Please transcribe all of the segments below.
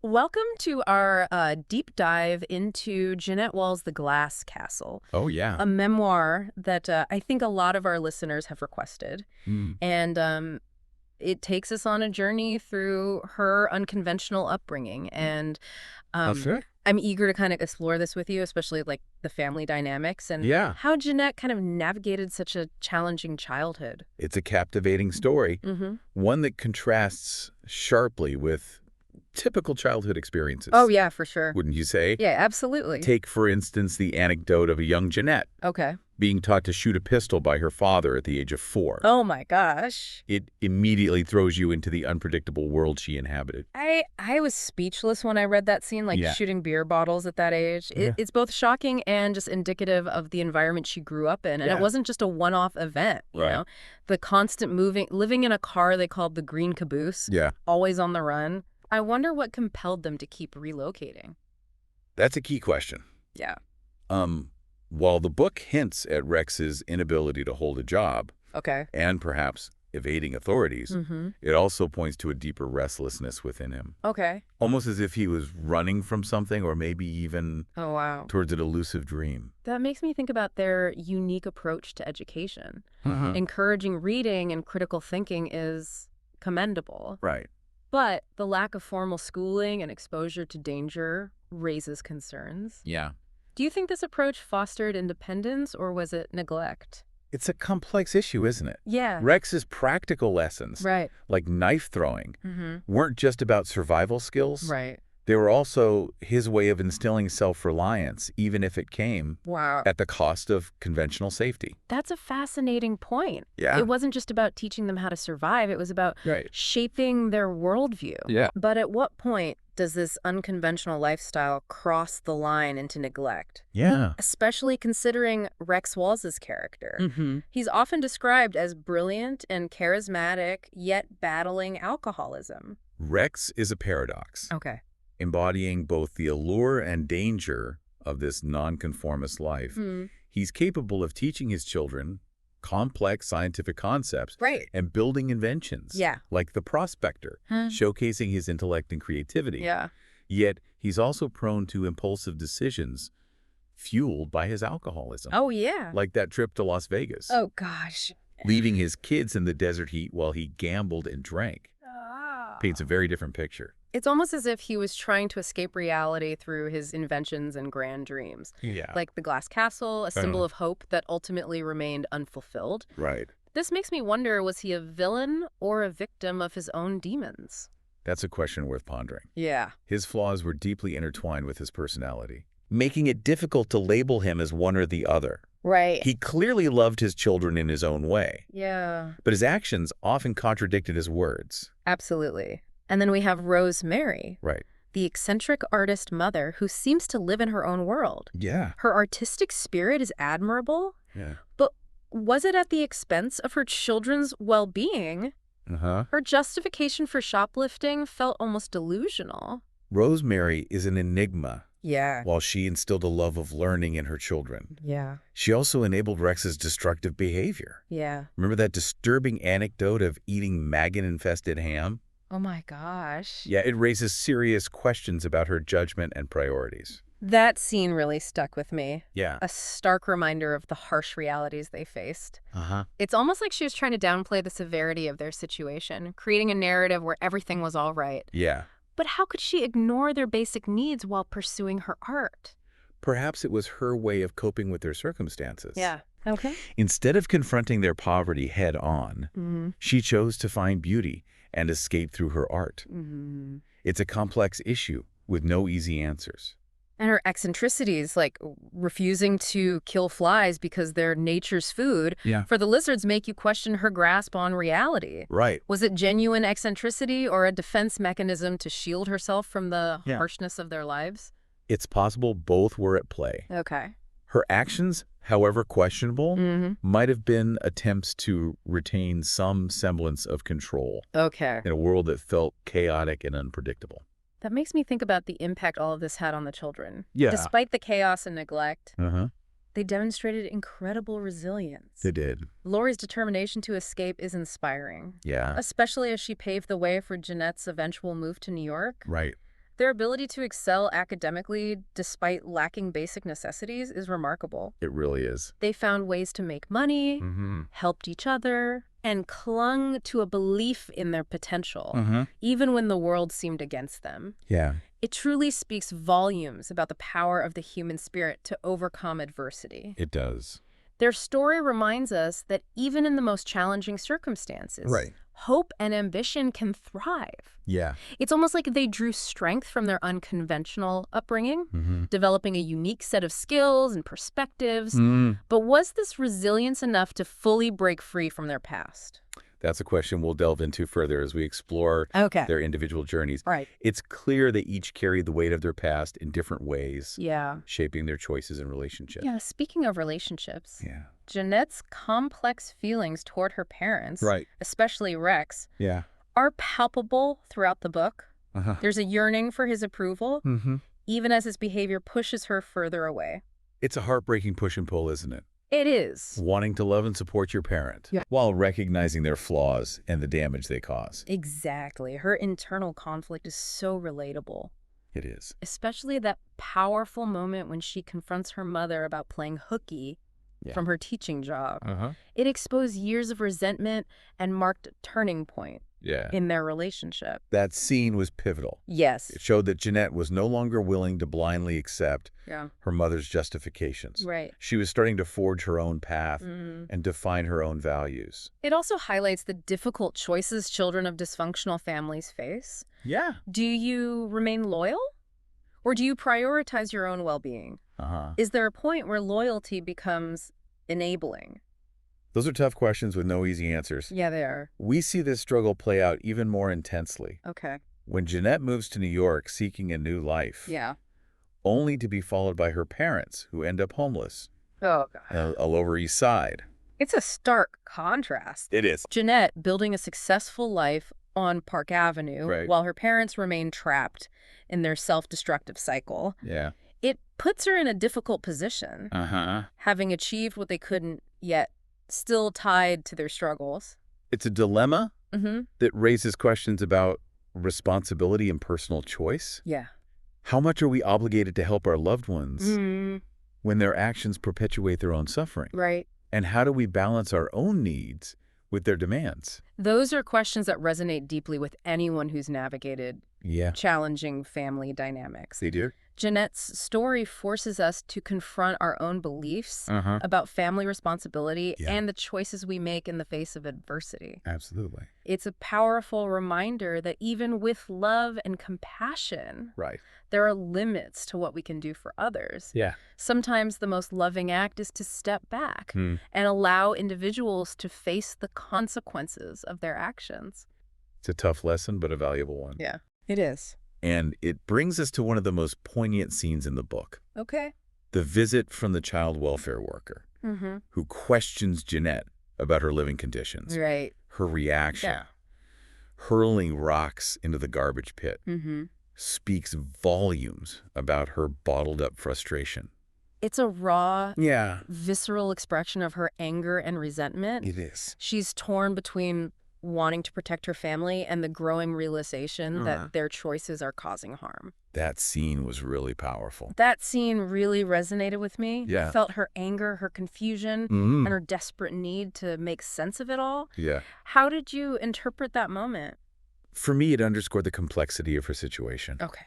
Welcome to our deep dive into Jeannette Wall's The Glass Castle, Oh, yeah. a memoir that I think a lot of our listeners have requested. Mm. And it takes us on a journey through her unconventional upbringing. And That's um, it. I'm eager to kind of explore this with you, especially like the family dynamics and Yeah. how Jeannette kind of navigated such a challenging childhood. It's a captivating story, Mm-hmm. one that contrasts sharply with typical childhood experiences. Oh, yeah, for sure. Wouldn't you say? Yeah, absolutely. Take, for instance, the anecdote of a young Jeannette Okay. being taught to shoot a pistol by her father at the age of 4. Oh, my gosh. It immediately throws you into the unpredictable world she inhabited. I was speechless when I read that scene, like Yeah. shooting beer bottles at that age. Yeah. It's both shocking and just indicative of the environment she grew up in. And Yeah. it wasn't just a one-off event, you Right. know? The constant moving, living in a car they called the Green Caboose, Yeah. always on the run. I wonder what compelled them to keep relocating. That's a key question. Yeah. While the book hints at Rex's inability to hold a job, Okay. and perhaps evading authorities, Mm-hmm. it also points to a deeper restlessness within him. Okay. Almost as if he was running from something or maybe even Oh, wow. towards an elusive dream. That makes me think about their unique approach to education. Uh-huh. Encouraging reading and critical thinking is commendable. Right. But the lack of formal schooling and exposure to danger raises concerns. Yeah. Do you think this approach fostered independence or was it neglect? It's a complex issue, isn't it? Yeah. Rex's practical lessons, Right. like knife throwing, Mm-hmm. weren't just about survival skills. Right. They were also his way of instilling self-reliance, even if it came Wow. at the cost of conventional safety. That's a fascinating point. Yeah. It wasn't just about teaching them how to survive. It was about Right. shaping their worldview. Yeah. But at what point does this unconventional lifestyle cross the line into neglect? Yeah. Especially considering Rex Wall's character. Mm-hmm. He's often described as brilliant and charismatic, yet battling alcoholism. Rex is a paradox, Okay. embodying both the allure and danger of this nonconformist life. He's capable of teaching his children complex scientific concepts Right. and building inventions, Yeah. like the prospector, showcasing his intellect and creativity. Yeah. Yet he's also prone to impulsive decisions fueled by his alcoholism, Oh, yeah. like that trip to Las Vegas, Oh, gosh. leaving his kids in the desert heat while he gambled and drank. Paints a very different picture. It's almost as if he was trying to escape reality through his inventions and grand dreams. Yeah. Like the glass castle, a symbol of hope that ultimately remained unfulfilled. Right. This makes me wonder, was he a villain or a victim of his own demons? That's a question worth pondering. Yeah. His flaws were deeply intertwined with his personality, making it difficult to label him as one or the other. Right. He clearly loved his children in his own way, Yeah. but his actions often contradicted his words. Absolutely. And then we have Rosemary, Right. the eccentric artist mother who seems to live in her own world. Yeah. Her artistic spirit is admirable, Yeah. but was it at the expense of her children's well-being? Uh-huh. Her justification for shoplifting felt almost delusional. Rosemary is an enigma. Yeah. While she instilled a love of learning in her children, Yeah. she also enabled Rex's destructive behavior. Yeah. Remember that disturbing anecdote of eating maggot-infested ham? Oh my gosh. Yeah, it raises serious questions about her judgment and priorities. That scene really stuck with me. Yeah. A stark reminder of the harsh realities they faced. Uh-huh. It's almost like she was trying to downplay the severity of their situation, creating a narrative where everything was all right. Yeah. But how could she ignore their basic needs while pursuing her art? Perhaps it was her way of coping with their circumstances. Yeah. Okay. Instead of confronting their poverty head-on, Mm-hmm. she chose to find beauty and escape through her art. Mm-hmm. It's a complex issue with no easy answers. And her eccentricities, like refusing to kill flies because they're nature's food, Yeah. for the lizards make you question her grasp on reality. Right. Was it genuine eccentricity or a defense mechanism to shield herself from the Yeah. harshness of their lives? It's possible both were at play. Okay. Her actions, however questionable, Mm-hmm. might have been attempts to retain some semblance of control Okay. in a world that felt chaotic and unpredictable. That makes me think about the impact all of this had on the children. Yeah. Despite the chaos and neglect, Uh-huh. they demonstrated incredible resilience. They did. Lori's determination to escape is inspiring, Yeah. especially as she paved the way for Jeanette's eventual move to New York. Right. Their ability to excel academically despite lacking basic necessities is remarkable. It really is. They found ways to make money, helped each other, and clung to a belief in their potential, even when the world seemed against them. Yeah. It truly speaks volumes about the power of the human spirit to overcome adversity. It does. Their story reminds us that even in the most challenging circumstances, hope and ambition can thrive. Yeah. It's almost like they drew strength from their unconventional upbringing, developing a unique set of skills and perspectives. But was this resilience enough to fully break free from their past? That's a question we'll delve into further as we explore their individual journeys. Right. It's clear they each carried the weight of their past in different ways, Yeah. shaping their choices and relationships. Yeah, speaking of relationships, Yeah. Jeanette's complex feelings toward her parents, especially Rex, Yeah. are palpable throughout the book. There's a yearning for his approval, even as his behavior pushes her further away. It's a heartbreaking push and pull, isn't it? It is. Wanting to love and support your parent while recognizing their flaws and the damage they cause. Exactly. Her internal conflict is so relatable. It is. Especially that powerful moment when she confronts her mother about playing hooky from her teaching job. It exposed years of resentment and marked a turning point in their relationship. That scene was pivotal. Yes. It showed that Jeannette was no longer willing to blindly accept her mother's justifications. Right. She was starting to forge her own path and define her own values. It also highlights the difficult choices children of dysfunctional families face. Yeah. Do you remain loyal? Or do you prioritize your own well-being? Is there a point where loyalty becomes enabling? Those are tough questions with no easy answers. Yeah, they are. We see this struggle play out even more intensely. Okay. When Jeannette moves to New York seeking a new life. Yeah. Only to be followed by her parents, who end up homeless. Oh, God. All over East Side. It's a stark contrast. It is. Jeannette building a successful life on Park Avenue while her parents remain trapped in their self-destructive cycle. Yeah. It puts her in a difficult position, having achieved what they couldn't yet, still tied to their struggles. It's a dilemma that raises questions about responsibility and personal choice. Yeah. How much are we obligated to help our loved ones when their actions perpetuate their own suffering? Right. And how do we balance our own needs with their demands? Those are questions that resonate deeply with anyone who's navigated challenging family dynamics. They do. Jeanette's story forces us to confront our own beliefs about family responsibility and the choices we make in the face of adversity. Absolutely. It's a powerful reminder that even with love and compassion, there are limits to what we can do for others. Yeah. Sometimes the most loving act is to step back and allow individuals to face the consequences of their actions. It's a tough lesson, but a valuable one. Yeah, it is. And it brings us to one of the most poignant scenes in the book. Okay. The visit from the child welfare worker who questions Jeannette about her living conditions. Right. Her reaction, hurling rocks into the garbage pit, speaks volumes about her bottled up frustration. It's a raw, visceral expression of her anger and resentment. It is. She's torn between wanting to protect her family and the growing realization that their choices are causing harm. That scene was really powerful. That scene really resonated with me. Yeah. I felt her anger, her confusion, and her desperate need to make sense of it all. Yeah. How did you interpret that moment? For me, it underscored the complexity of her situation. Okay.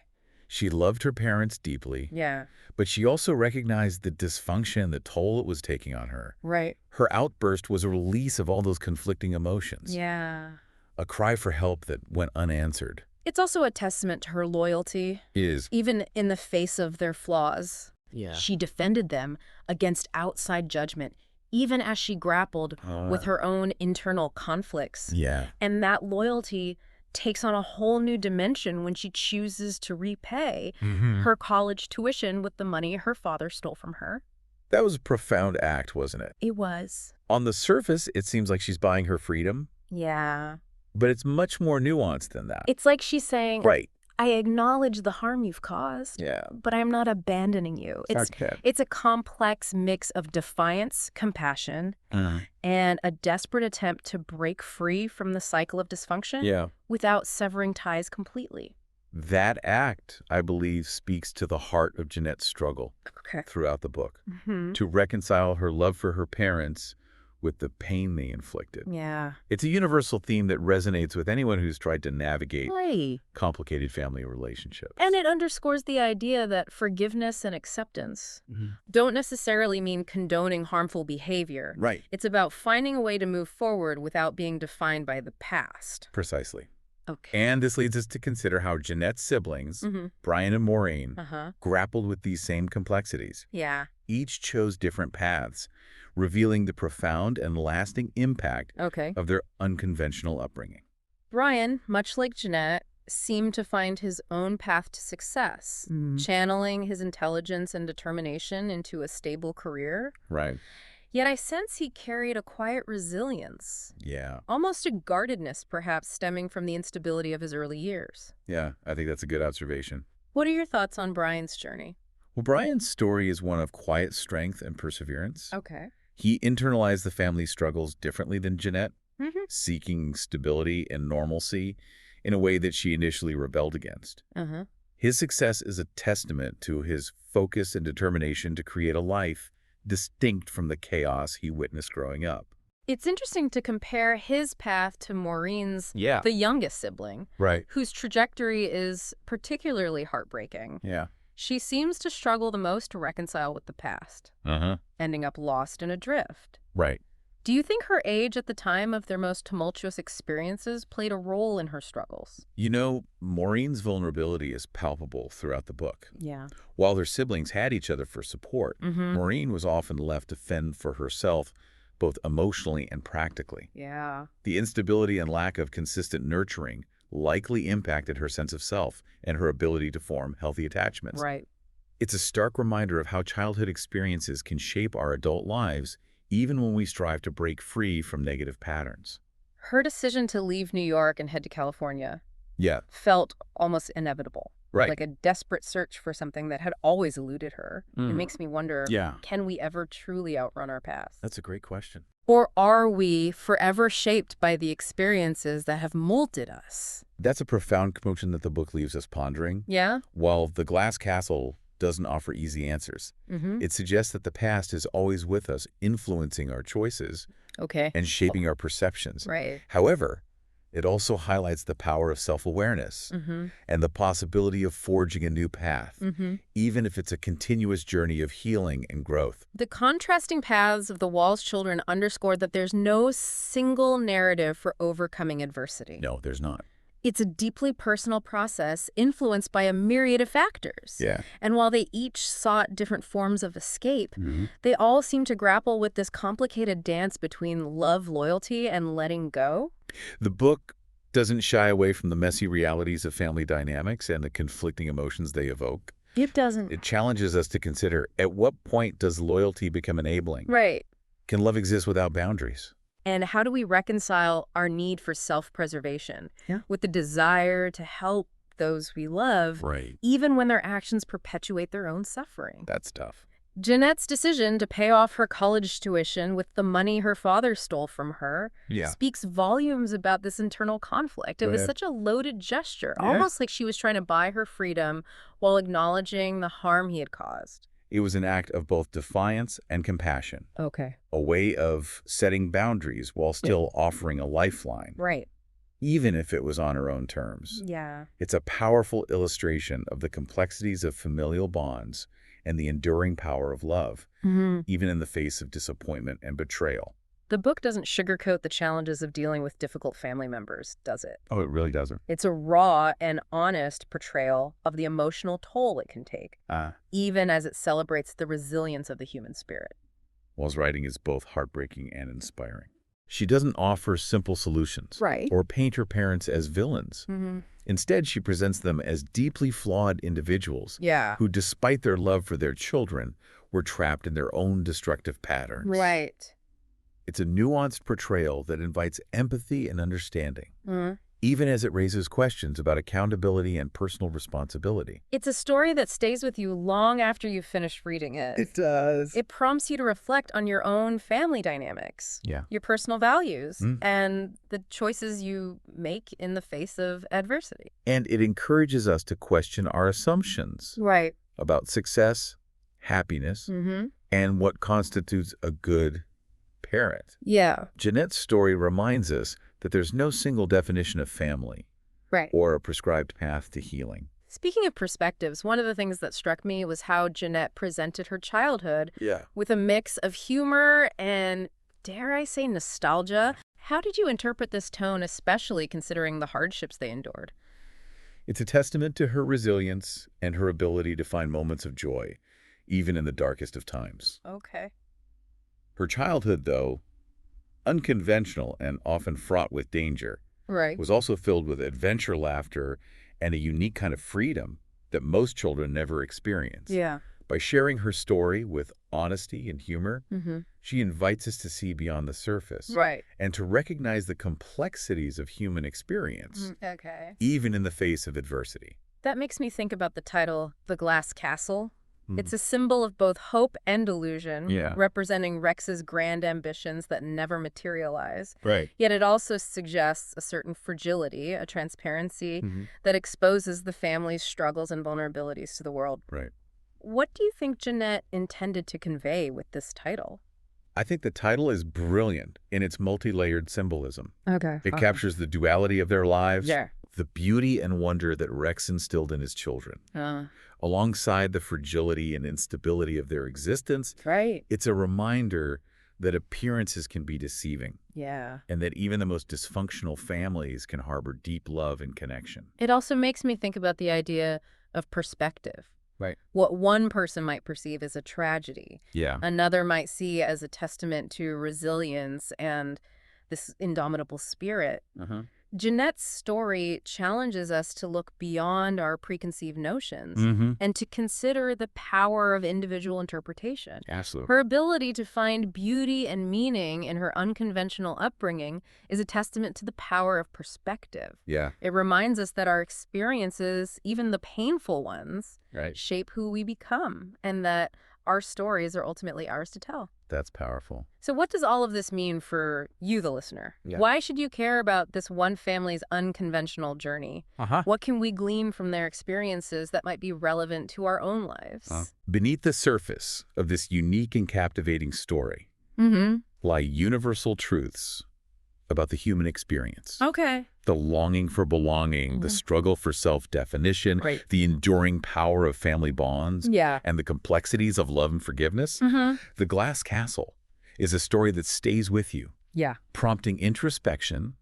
She loved her parents deeply. Yeah. But she also recognized the dysfunction, the toll it was taking on her. Right. Her outburst was a release of all those conflicting emotions. Yeah. A cry for help that went unanswered. It's also a testament to her loyalty. Even in the face of their flaws. Yeah. She defended them against outside judgment, even as she grappled with her own internal conflicts. Yeah. And that loyalty takes on a whole new dimension when she chooses to repay her college tuition with the money her father stole from her. That was a profound act, wasn't it? It was. On the surface, it seems like she's buying her freedom. Yeah. But it's much more nuanced than that. It's like she's saying, right. I acknowledge the harm you've caused, but I'm not abandoning you. It's a complex mix of defiance, compassion, and a desperate attempt to break free from the cycle of dysfunction without severing ties completely. That act, I believe, speaks to the heart of Jeannette's struggle throughout the book, to reconcile her love for her parents with the pain they inflicted. Yeah. It's a universal theme that resonates with anyone who's tried to navigate complicated family relationships. And it underscores the idea that forgiveness and acceptance don't necessarily mean condoning harmful behavior. Right. It's about finding a way to move forward without being defined by the past. Precisely. Okay. And this leads us to consider how Jeannette's siblings, Brian and Maureen, grappled with these same complexities. Yeah. Each chose different paths, revealing the profound and lasting impact of their unconventional upbringing. Brian, much like Jeannette, seemed to find his own path to success, channeling his intelligence and determination into a stable career. Right. Yet I sense he carried a quiet resilience. Yeah. Almost a guardedness, perhaps, stemming from the instability of his early years. Yeah, I think that's a good observation. What are your thoughts on Brian's journey? Well, Brian's story is one of quiet strength and perseverance. Okay. He internalized the family's struggles differently than Jeannette, seeking stability and normalcy in a way that she initially rebelled against. His success is a testament to his focus and determination to create a life distinct from the chaos he witnessed growing up. It's interesting to compare his path to Maureen's, the youngest sibling, whose trajectory is particularly heartbreaking. Yeah. She seems to struggle the most to reconcile with the past, ending up lost and adrift. Right. Do you think her age at the time of their most tumultuous experiences played a role in her struggles? You know, Maureen's vulnerability is palpable throughout the book. Yeah. While their siblings had each other for support, Maureen was often left to fend for herself, both emotionally and practically. Yeah. The instability and lack of consistent nurturing likely impacted her sense of self and her ability to form healthy attachments. Right. It's a stark reminder of how childhood experiences can shape our adult lives, even when we strive to break free from negative patterns. Her decision to leave New York and head to California felt almost inevitable. Right. Like a desperate search for something that had always eluded her. It makes me wonder, can we ever truly outrun our past? That's a great question. Or are we forever shaped by the experiences that have molded us? That's a profound emotion that the book leaves us pondering. Yeah? While The Glass Castle doesn't offer easy answers, it suggests that the past is always with us, influencing our choices and shaping our perceptions. Right. However, it also highlights the power of self-awareness and the possibility of forging a new path, even if it's a continuous journey of healing and growth. The contrasting paths of the Walls children underscore that there's no single narrative for overcoming adversity. No, there's not. It's a deeply personal process influenced by a myriad of factors. Yeah. And while they each sought different forms of escape, they all seem to grapple with this complicated dance between love, loyalty, and letting go. The book doesn't shy away from the messy realities of family dynamics and the conflicting emotions they evoke. It doesn't. It challenges us to consider, at what point does loyalty become enabling? Right. Can love exist without boundaries? And how do we reconcile our need for self-preservation with the desire to help those we love, even when their actions perpetuate their own suffering? That's tough. Jeannette's decision to pay off her college tuition with the money her father stole from her speaks volumes about this internal conflict. It was such a loaded gesture, almost like she was trying to buy her freedom while acknowledging the harm he had caused. It was an act of both defiance and compassion. Okay. A way of setting boundaries while still offering a lifeline. Right. Even if it was on her own terms. Yeah. It's a powerful illustration of the complexities of familial bonds and the enduring power of love, even in the face of disappointment and betrayal. The book doesn't sugarcoat the challenges of dealing with difficult family members, does it? Oh, it really doesn't. It's a raw and honest portrayal of the emotional toll it can take, even as it celebrates the resilience of the human spirit. Wall's writing is both heartbreaking and inspiring. She doesn't offer simple solutions or paint her parents as villains. Instead, she presents them as deeply flawed individuals who, despite their love for their children, were trapped in their own destructive patterns. Right. It's a nuanced portrayal that invites empathy and understanding, even as it raises questions about accountability and personal responsibility. It's a story that stays with you long after you've finished reading it. It does. It prompts you to reflect on your own family dynamics, Yeah. your personal values, and the choices you make in the face of adversity. And it encourages us to question our assumptions about success, happiness, and what constitutes a good parent. Yeah. Jeannette's story reminds us that there's no single definition of family or a prescribed path to healing. Speaking of perspectives, one of the things that struck me was how Jeannette presented her childhood with a mix of humor and, dare I say, nostalgia. How did you interpret this tone, especially considering the hardships they endured? It's a testament to her resilience and her ability to find moments of joy, even in the darkest of times. Okay. Her childhood, though, unconventional and often fraught with danger, was also filled with adventure, laughter, and a unique kind of freedom that most children never experience. Yeah. By sharing her story with honesty and humor, she invites us to see beyond the surface and to recognize the complexities of human experience, even in the face of adversity. That makes me think about the title, The Glass Castle. It's a symbol of both hope and illusion, representing Rex's grand ambitions that never materialize. Yet it also suggests a certain fragility, a transparency that exposes the family's struggles and vulnerabilities to the world. What do you think Jeannette intended to convey with this title? I think the title is brilliant in its multi-layered symbolism. It captures the duality of their lives, the beauty and wonder that Rex instilled in his children. Alongside the fragility and instability of their existence, it's a reminder that appearances can be deceiving. And that even the most dysfunctional families can harbor deep love and connection. It also makes me think about the idea of perspective. What one person might perceive as a tragedy, another might see as a testament to resilience and this indomitable spirit. Jeannette's story challenges us to look beyond our preconceived notions and to consider the power of individual interpretation. Her ability to find beauty and meaning in her unconventional upbringing is a testament to the power of perspective. It reminds us that our experiences, even the painful ones, shape who we become, and that our stories are ultimately ours to tell. That's powerful. So what does all of this mean for you, the listener? Why should you care about this one family's unconventional journey? What can we glean from their experiences that might be relevant to our own lives? Beneath the surface of this unique and captivating story lie universal truths about the human experience. The longing for belonging, the struggle for self-definition, the enduring power of family bonds, and the complexities of love and forgiveness. The Glass Castle is a story that stays with you, prompting introspection,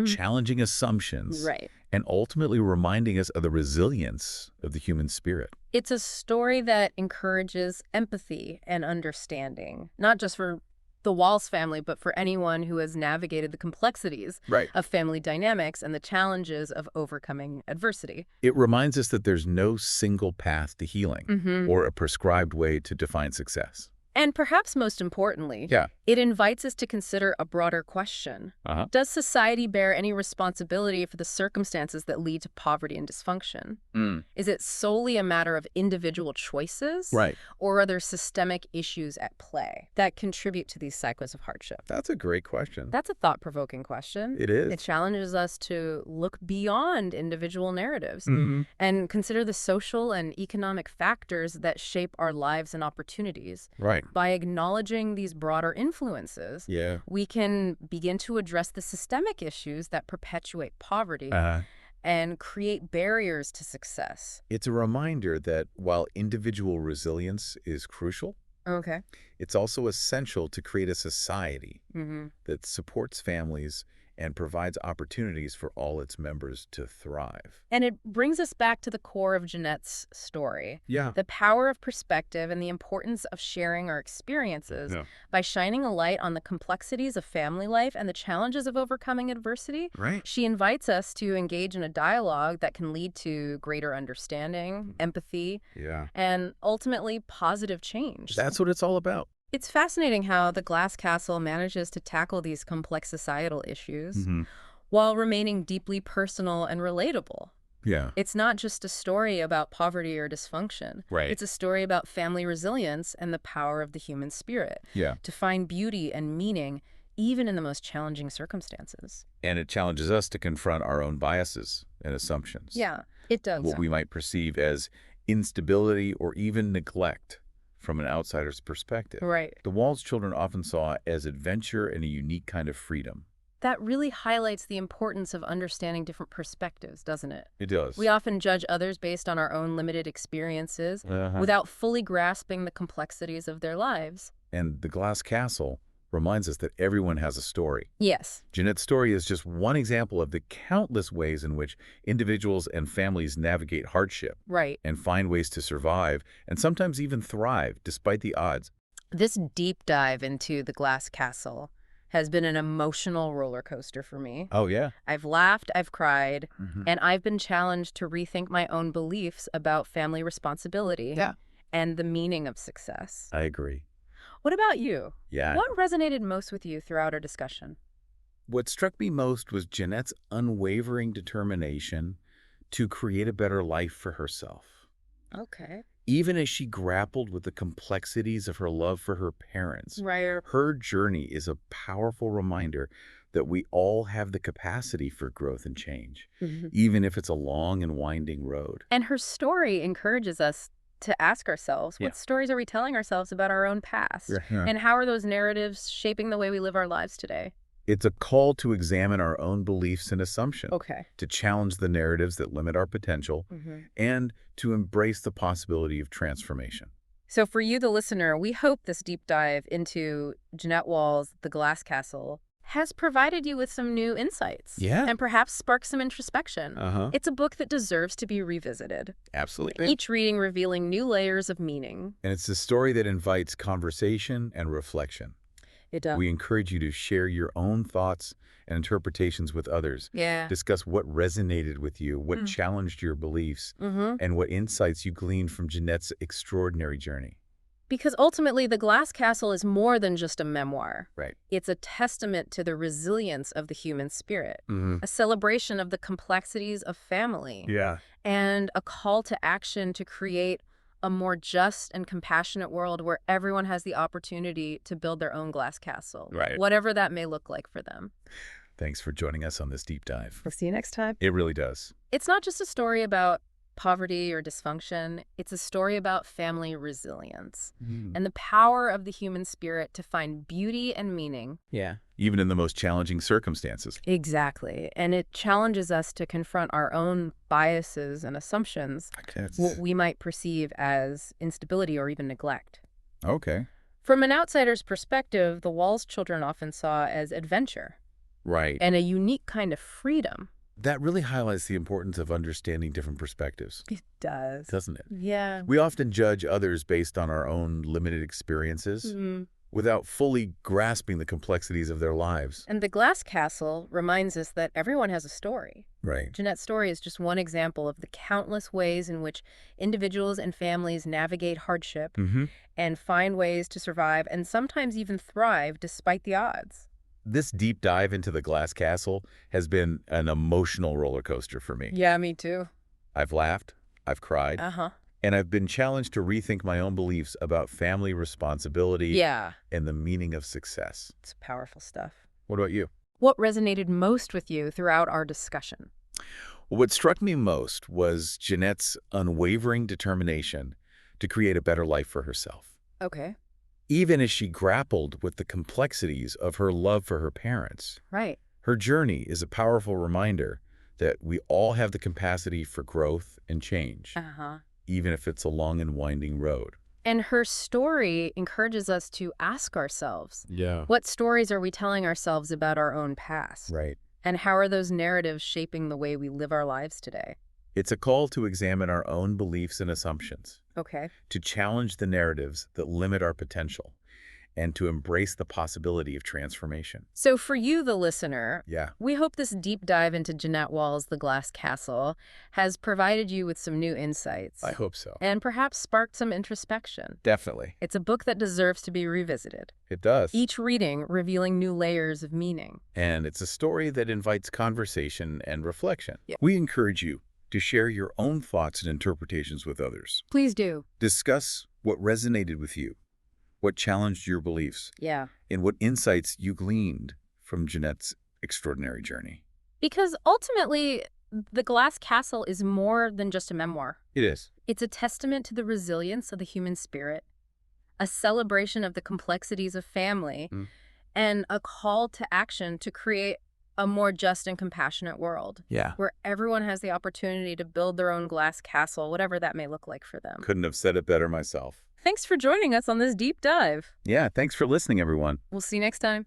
challenging assumptions, and ultimately reminding us of the resilience of the human spirit. It's a story that encourages empathy and understanding, not just for the Walls family, but for anyone who has navigated the complexities of family dynamics and the challenges of overcoming adversity. It reminds us that there's no single path to healing or a prescribed way to define success. And perhaps most importantly, it invites us to consider a broader question. Does society bear any responsibility for the circumstances that lead to poverty and dysfunction? Is it solely a matter of individual choices? Or are there systemic issues at play that contribute to these cycles of hardship? That's a great question. That's a thought-provoking question. It is. It challenges us to look beyond individual narratives and consider the social and economic factors that shape our lives and opportunities. By acknowledging these broader influences, we can begin to address the systemic issues that perpetuate poverty and create barriers to success. It's a reminder that while individual resilience is crucial, it's also essential to create a society that supports families and provides opportunities for all its members to thrive. And it brings us back to the core of Jeannette's story. The power of perspective and the importance of sharing our experiences by shining a light on the complexities of family life and the challenges of overcoming adversity. She invites us to engage in a dialogue that can lead to greater understanding, empathy, and ultimately positive change. That's what it's all about. It's fascinating how The Glass Castle manages to tackle these complex societal issues while remaining deeply personal and relatable. Yeah. It's not just a story about poverty or dysfunction. Right. It's a story about family resilience and the power of the human spirit to find beauty and meaning even in the most challenging circumstances. And it challenges us to confront our own biases and assumptions. Yeah, it does. What we might perceive as instability or even neglect from an outsider's perspective. Right. The Wall's children often saw it as adventure and a unique kind of freedom. That really highlights the importance of understanding different perspectives, doesn't it? It does. We often judge others based on our own limited experiences without fully grasping the complexities of their lives. And the glass castle reminds us that everyone has a story. Yes. Jeanette's story is just one example of the countless ways in which individuals and families navigate hardship. Right. And find ways to survive and sometimes even thrive despite the odds. This deep dive into the glass castle has been an emotional roller coaster for me. Oh, yeah? I've laughed, I've cried, and I've been challenged to rethink my own beliefs about family responsibility and the meaning of success. I agree. What about you? Yeah. What resonated most with you throughout our discussion? What struck me most was Jeanette's unwavering determination to create a better life for herself. Okay. Even as she grappled with the complexities of her love for her parents, Right. her journey is a powerful reminder that we all have the capacity for growth and change, even if it's a long and winding road. And her story encourages us to ask ourselves, what stories are we telling ourselves about our own past? And how are those narratives shaping the way we live our lives today? It's a call to examine our own beliefs and assumptions, to challenge the narratives that limit our potential, and to embrace the possibility of transformation. So for you, the listener, we hope this deep dive into Jeannette Wall's The Glass Castle has provided you with some new insights. And perhaps sparked some introspection. It's a book that deserves to be revisited. Absolutely. Each reading revealing new layers of meaning. And it's a story that invites conversation and reflection. It does. We encourage you to share your own thoughts and interpretations with others. Discuss what resonated with you, what challenged your beliefs, and what insights you gleaned from Jeanette's extraordinary journey. Because ultimately, The Glass Castle is more than just a memoir. Right. It's a testament to the resilience of the human spirit, a celebration of the complexities of family, and a call to action to create a more just and compassionate world where everyone has the opportunity to build their own glass castle, whatever that may look like for them. Thanks for joining us on this deep dive. We'll see you next time. It really does. It's not just a story about poverty or dysfunction. It's a story about family resilience and the power of the human spirit to find beauty and meaning. Even in the most challenging circumstances. Exactly. And it challenges us to confront our own biases and assumptions, what we might perceive as instability or even neglect. Okay. From an outsider's perspective, the Wall's children often saw as adventure. And a unique kind of freedom. That really highlights the importance of understanding different perspectives. It does. Doesn't it? Yeah. We often judge others based on our own limited experiences without fully grasping the complexities of their lives. And The Glass Castle reminds us that everyone has a story. Jeanette's story is just one example of the countless ways in which individuals and families navigate hardship and find ways to survive and sometimes even thrive despite the odds. This deep dive into The Glass Castle has been an emotional roller coaster for me. Yeah, me too. I've laughed, I've cried, and I've been challenged to rethink my own beliefs about family responsibility and the meaning of success. It's powerful stuff. What about you? What resonated most with you throughout our discussion? What struck me most was Jeanette's unwavering determination to create a better life for herself. Okay. Even as she grappled with the complexities of her love for her parents. Her journey is a powerful reminder that we all have the capacity for growth and change, even if it's a long and winding road. And her story encourages us to ask ourselves, what stories are we telling ourselves about our own past? And how are those narratives shaping the way we live our lives today? It's a call to examine our own beliefs and assumptions. Okay. To challenge the narratives that limit our potential and to embrace the possibility of transformation. So for you, the listener, Yeah. we hope this deep dive into Jeannette Walls' The Glass Castle has provided you with some new insights. I hope so. And perhaps sparked some introspection. Definitely. It's a book that deserves to be revisited. It does. Each reading revealing new layers of meaning. And it's a story that invites conversation and reflection. Yeah. We encourage you to share your own thoughts and interpretations with others. Please do. Discuss what resonated with you, what challenged your beliefs, Yeah. and what insights you gleaned from Jeannette's extraordinary journey. Because ultimately, The Glass Castle is more than just a memoir. It is. It's a testament to the resilience of the human spirit, a celebration of the complexities of family, and a call to action to create a more just and compassionate world. Yeah. Where everyone has the opportunity to build their own glass castle, whatever that may look like for them. Couldn't have said it better myself. Thanks for joining us on this deep dive. Yeah, thanks for listening, everyone. We'll see you next time.